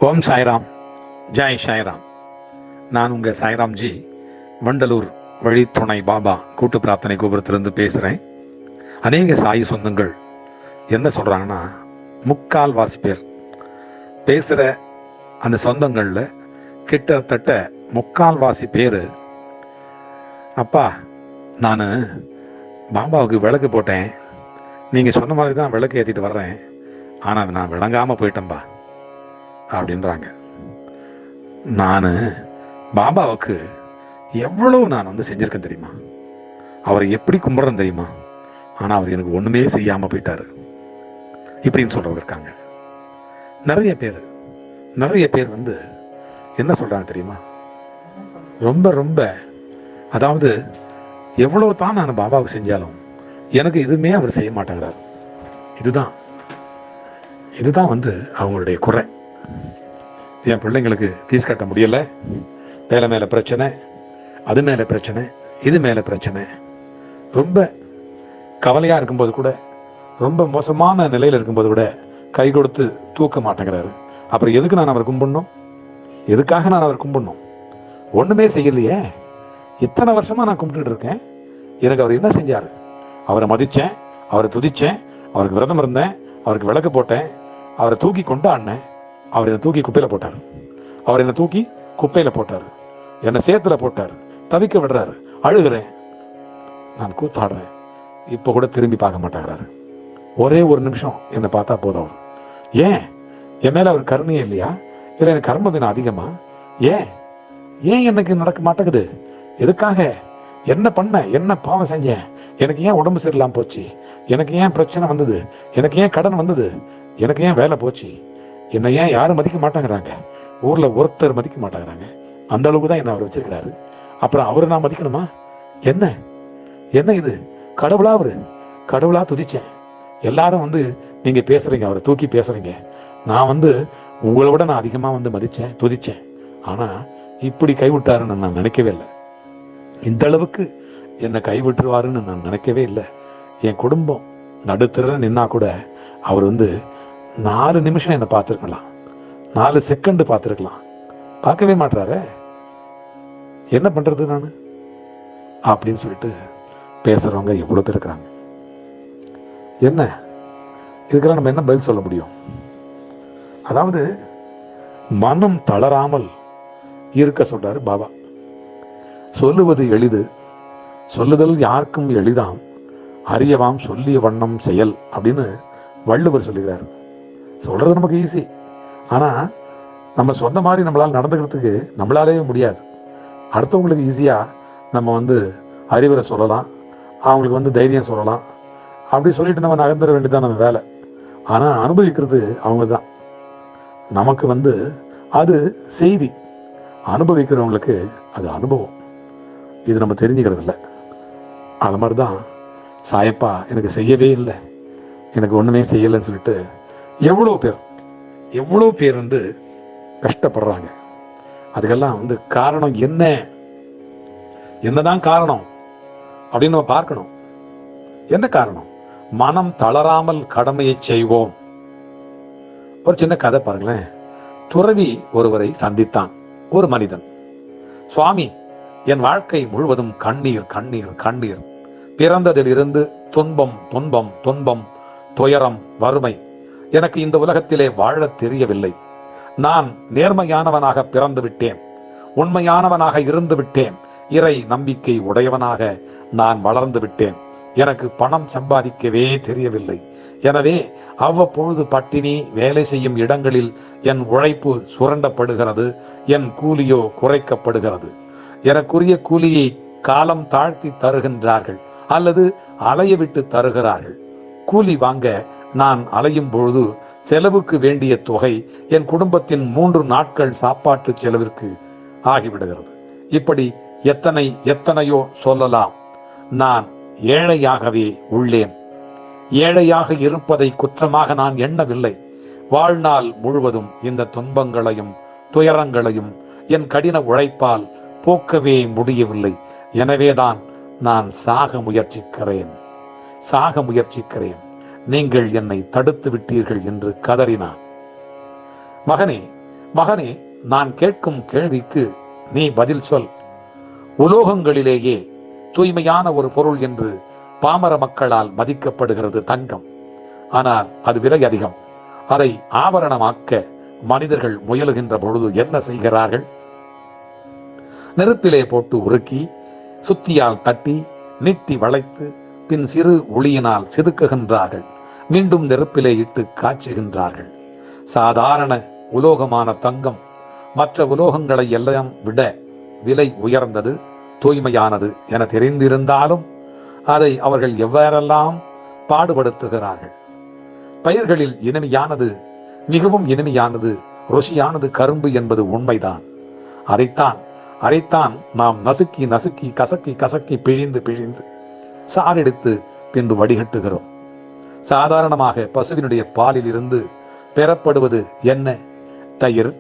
ஓம் சாய்ராம். ஜெய் சாய்ராம். நான் உங்கள் சாய்ராம்ஜி, வண்டலூர் வழித்துணை பாபா கூட்டு பிரார்த்தனை கோபுரத்திலிருந்து பேசுகிறேன். அநேக சாய் சொந்தங்கள் என்ன சொல்கிறாங்கன்னா, முக்கால் வாசி பேர் பேசுகிற அந்த சொந்தங்களில் கிட்டத்தட்ட முக்கால் வாசி பேர், அப்பா நான் பாபாவுக்கு விளக்கு போட்டேன், நீங்கள் சொன்ன மாதிரி தான் விளக்கு ஏற்றிட்டு வர்றேன், ஆனால் நான் விளங்காமல் போயிட்டேன்பா அப்படின்றாங்க. நான் பாபாவுக்கு எவ்வளவு நான் செஞ்சிருக்கேன் தெரியுமா, அவரை எப்படி கும்பிட்றேன் தெரியுமா, ஆனால் அவர் எனக்கு ஒன்றுமே செய்யாமல் போயிட்டாரு இப்படின்னு சொல்றவங்க இருக்காங்க. நிறைய பேர் என்ன சொல்றாங்க தெரியுமா, ரொம்ப ரொம்ப அதாவது எவ்வளவு தான் நான் பாபாவுக்கு செஞ்சாலும் எனக்கு எதுவுமே அவர் செய்ய மாட்டேங்கிறார். இதுதான் அவங்களுடைய குறை. என் பிள்ளைங்களுக்கு ஃபீஸ் கட்ட முடியல, வேலை மேலே பிரச்சனை, அது மேலே பிரச்சனை, இது மேலே பிரச்சனை, ரொம்ப கவலையாக இருக்கும்போது கூட, ரொம்ப மோசமான நிலையில் இருக்கும்போது கூட கை கொடுத்து தூக்க மாட்டேங்கிறாரு. அப்புறம் எதுக்கு நான் அவர் கும்பிடணும்? எதுக்காக நான் அவர் கும்பிடணும்? ஒன்றுமே செய்யலையே. இத்தனை வருஷமாக நான் கும்பிட்டுட்டு இருக்கேன், எனக்கு அவர் என்ன செஞ்சார்? அவரை மதித்தேன், அவரை துதித்தேன், அவருக்கு விரதம் இருந்தேன், அவருக்கு விளக்கு போட்டேன், அவரை தூக்கி கொண்டாடினேன், அவர் என்னை தூக்கி குப்பையில் போட்டார், அவர் என்னை தூக்கி குப்பையில் போட்டார், என்னை சேத்துல போட்டார், தவிக்க விடுறாரு, அழுகிறேன், நான் கூத்தாடுறேன், இப்போ கூட திரும்பி பார்க்க மாட்டேங்கிறாரு. ஒரே ஒரு நிமிஷம் என்னை பார்த்தா போதும். ஏன் என் மேல அவர் கருணையே இல்லையா? இல்லை எனக்கு கர்ம வினா அதிகமா? ஏன் எனக்கு நடக்க மாட்டேங்குது? எதுக்காக? என்ன பண்ண? என்ன பாவம் செஞ்சேன்? எனக்கு ஏன் உடம்பு சரியில்லாம போச்சு? எனக்கு ஏன் பிரச்சனை வந்தது? எனக்கு ஏன் கடன் வந்தது? எனக்கு ஏன் வேலை போச்சு? என்னை ஏன் யாரும் மதிக்க மாட்டேங்கிறாங்க? ஊர்ல ஒருத்தர் மதிக்க மாட்டேங்கிறாங்க. அந்த அளவுக்கு தான் என்ன அவர் வச்சிருக்கிறாரு. அப்புறம் அவரை நான் மதிக்கணுமா? என்ன இது? கடவுளா? அவரு கடவுளா? துதிச்சேன். எல்லாரும் நீங்க பேசுறீங்க, அவரை தூக்கி பேசுறீங்க. நான் உங்களை விட நான் அதிகமா மதிச்சேன், துதிச்சேன். ஆனா இப்படி கைவிட்டாருன்னு நான் நினைக்கவே இல்லை. இந்த அளவுக்கு என்னை கைவிட்டுருவாருன்னு நான் நினைக்கவே இல்லை. என் குடும்பம் நடுத்தர நின்னா கூட அவர் 4 நிமிஷம் என்னை பார்த்துருக்கலாம், 4 செகண்ட் பார்த்துருக்கலாம். பார்க்கவே மாட்டாரு. என்ன பண்றது நான் அப்படின்னு சொல்லிட்டு பேசுறவங்க எவ்வளவு பேர் இருக்கிறாங்க. என்ன இதுக்கெல்லாம் நம்ம என்ன பதில் சொல்ல முடியும்? அதாவது மனம் தளராமல் இருக்க சொல்றாரு பாபா. சொல்லுவது எளிது, சொல்லுதல் யாருக்கும் எளிதாம், அறியவாம் சொல்லிய வண்ணம் செயல் அப்படின்னு வள்ளுவர் சொல்லுகிறார். சொல்றது நமக்கு ஈஸி, ஆனா நம்ம சொந்த மாதிரி நம்மளால நடந்துக்கிறதுக்கு நம்மளாலேயே முடியாது. அடுத்தவங்களுக்கு ஈஸியா நம்ம அறிவுரை சொல்லலாம், அவங்களுக்கு தைரியம் சொல்லலாம், அப்படி சொல்லிட்டு நம்ம நகர்ந்துட வேண்டியதான் நம்ம வேலை. ஆனா அனுபவிக்கிறது அவங்க தான். நமக்கு அது செய்தி, அனுபவிக்கிறவங்களுக்கு அது அனுபவம். இது நம்ம தெரிஞ்சுக்கிறது இல்லை. அது மாதிரிதான் சாயப்பா எனக்கு செய்யவே இல்லை, எனக்கு ஒண்ணுமே செய்யலைன்னு சொல்லிட்டு எவ்வளோ பேர் கஷ்டப்படுறாங்க. அதுக்கெல்லாம் காரணம் என்னதான் காரணம் அப்படின்னு நம்ம பார்க்கணும். என்ன காரணம்? மனம் தளராமல் கடமையை செய்வோம். ஒரு சின்ன கதை பாருங்களேன். துறவி ஒருவரை சந்தித்தான் ஒரு மனிதன். சுவாமி, என் வாழ்க்கை முழுவதும் கண்ணீர் கண்ணீர் கண்ணீர், பிறந்ததிலிருந்து துன்பம் துன்பம் துன்பம், துயரம், வறுமை. எனக்கு இந்த உலகத்திலே வாழத் தெரியவில்லை. நான் நேர்மையானவனாக பிறந்து விட்டேன், உண்மையானவனாக இருந்து விட்டேன், இறை நம்பிக்கை உடையவனாக நான் வளர்ந்து விட்டேன். எனக்கு பணம் சம்பாதிக்கவே தெரியவில்லை. எனவே அவ்வப்பொழுது பட்டினி, வேலை செய்யும் இடங்களில் என் உழைப்பு சுரண்டப்படுகிறது, என் கூலியோ குறைக்கப்படுகிறது. எனக்குரிய கூலியை காலம் தாழ்த்தி தருகின்றார்கள் அல்லது அலைய விட்டு தருகிறார்கள். கூலி வாங்க நான் அலையும் பொழுது செலவுக்கு வேண்டிய தொகை என் குடும்பத்தின் 3 நாட்கள் சாப்பாட்டு செலவிற்கு ஆகிவிடுகிறது. இப்படி எத்தனையோ சொல்லலாம். நான் ஏழையாகவே உள்ளேன். ஏழையாக இருப்பதை குற்றமாக நான் எண்ணவில்லை. வாழ்நாள் முழுவதும் இந்த துன்பங்களையும் துயரங்களையும் என் கடின உழைப்பால் போக்கவே முடியவில்லை. எனவேதான் நான் சாக முயற்சிக்கிறேன். நீங்கள் என்னை தடுத்து விட்டீர்கள் என்று கதறினான். மகனே, மகனே, நான் கேட்கும் கேள்விக்கு நீ பதில் சொல். உலோகங்களிலேயே தூய்மையான ஒரு பொருள் என்று பாமர மக்களால் மதிக்கப்படுகிறது தங்கம். ஆனால் அது விலை அதிகம். அதை ஆபரணமாக்க மனிதர்கள் முயலுகின்ற பொழுது என்ன செய்கிறார்கள்? நெருப்பிலே போட்டு உருக்கி, சுத்தியால் தட்டி, நீட்டி வளைத்து, பின் சிறு ஒளியினால் செதுக்குகின்றார்கள். மீண்டும் நெருப்பிலே இட்டு காய்ச்சுகின்றார்கள். சாதாரண உலோகமான தங்கம் மற்ற உலோகங்களை எல்லாம் விட விலை உயர்ந்தது, தூய்மையானது என தெரிந்திருந்தாலும் அதை அவர்கள் எவ்வாறெல்லாம் பாடுபடுத்துகிறார்கள். பயிர்களில் இனிமையானது, மிகவும் இனிமையானது, ருசியானது கரும்பு என்பது உண்மைதான். அதைத்தான் நாம் நசுக்கி நசுக்கி கசக்கி கசக்கி பிழிந்து சாரெடுத்து பின்பு வடிகட்டுகிறோம். சாதாரணமாக பசுவினுடைய பாலில் இருந்து பெறப்படுவது என்ன? தயிர்,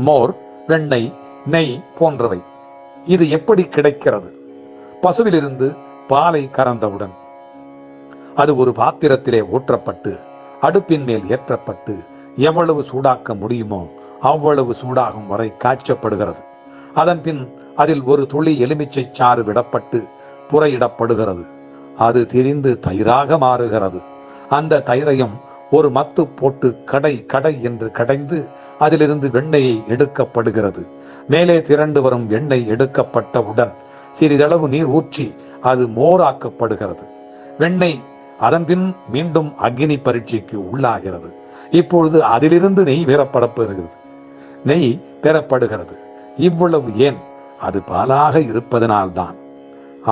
மோர், வெண்ணெய், நெய் போன்றவை. இது எப்படி கிடைக்கிறது? பசுவிலிருந்து பாலை கறந்தவுடன் அது ஒரு பாத்திரத்திலே ஊற்றப்பட்டு அடுப்பின் மேல் ஏற்றப்பட்டு எவ்வளவு சூடாக்க முடியுமோ அவ்வளவு சூடாகும் வரை காய்ச்சப்படுகிறது. அதன் பின் அதில் ஒரு துளி எலுமிச்சை சாறு விடப்பட்டு புறையிடப்படுகிறது. அது திரிந்து தயிராக மாறுகிறது. அந்த தயிரையும் ஒரு மத்து போட்டு கடை என்று கடைந்து அதிலிருந்து வெண்ணெயை எடுக்கப்படுகிறது. மேலே திரண்டு வரும் வெண்ணெய் எடுக்கப்பட்டவுடன் சிறிதளவு நீர் ஊற்றி அது மோராக்கப்படுகிறது. வெண்ணெய் அதன் பின் மீண்டும் அக்னி பரீட்சைக்கு உள்ளாகிறது. இப்பொழுது அதிலிருந்து நெய் பெறப்படுகிறது. இவ்வளவு ஏன்? அது பாலாக இருப்பதனால்தான்.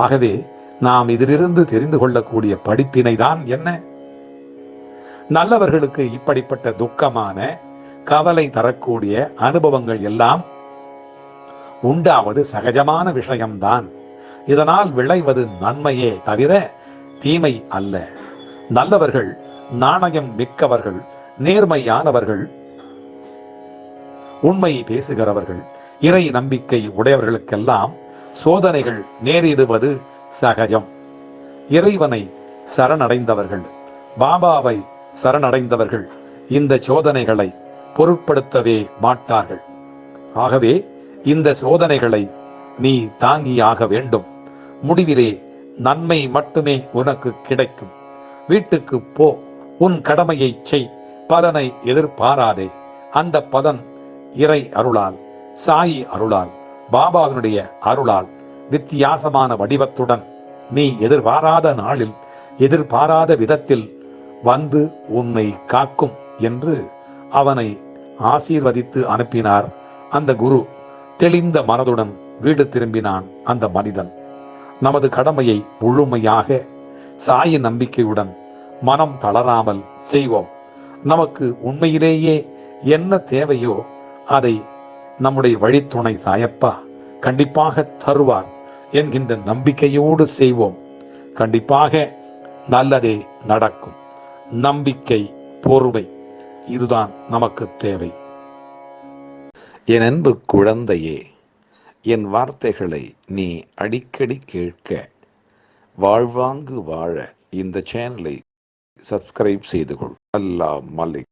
ஆகவே நாம் இதிலிருந்து தெரிந்து கொள்ளக்கூடிய படிப்பினை தான் என்ன? நல்லவர்களுக்கு இப்படிப்பட்ட துக்கமான, கவலை தரக்கூடிய அனுபவங்கள் எல்லாம் உண்டாவது சகஜமான விஷயம்தான். இதனால் விளைவது நன்மையே தவிர தீமை அல்ல. நல்லவர்கள், நாணயம் மிக்கவர்கள், நேர்மையானவர்கள், உண்மை பேசுகிறவர்கள், இறை நம்பிக்கை உடையவர்களுக்கெல்லாம் சோதனைகள் நேரிடுவது சகஜம். இறைவனை சரணடைந்தவர்கள், பாபாவை சரணடைந்தவர்கள் இந்த சோதனைகளை பொருட்படுத்தவே மாட்டார்கள். ஆகவே இந்த சோதனைகளை நீ தாங்கியாக வேண்டும். முடிவிலே நன்மை மட்டுமே உனக்கு கிடைக்கும். வீட்டுக்கு போ, உன் கடமையை செய், பலனை எதிர்பாராதே. அந்த பலன் இறை அருளால், சாயி அருளால், பாபாவினுடைய அருளால் வித்தியாசமான வடிவத்துடன் நீ எதிர்பாராத நாளில் எதிர்பாராத விதத்தில் வந்து உன்னை காக்கும் என்று அவனை ஆசீர்வதித்து அனுப்பினார் அந்த குரு. தெளிந்த மனதுடன் வீடு திரும்பினான் அந்த மனிதன். நமது கடமையை முழுமையாக சாயி நம்பிக்கையுடன் மனம் தளராமல் செய்வோம். நமக்கு உண்மையிலேயே என்ன தேவையோ அதை நம்முடைய வழித்துணை சாயப்பா கண்டிப்பாக தருவார் என்கின்ற நம்பிக்கையோடு செய்வோம். கண்டிப்பாக நல்லதே நடக்கும். நம்பிக்கை, பொறுமை, இதுதான் நமக்கு தேவை. என் அன்பு குழந்தையே, என் வார்த்தைகளை நீ அடிக்கடி கேட்க, வாழ்வாங்கு வாழ இந்த சேனலை சப்ஸ்கிரைப் செய்து கொள். அல்லாஹ் மலிக்.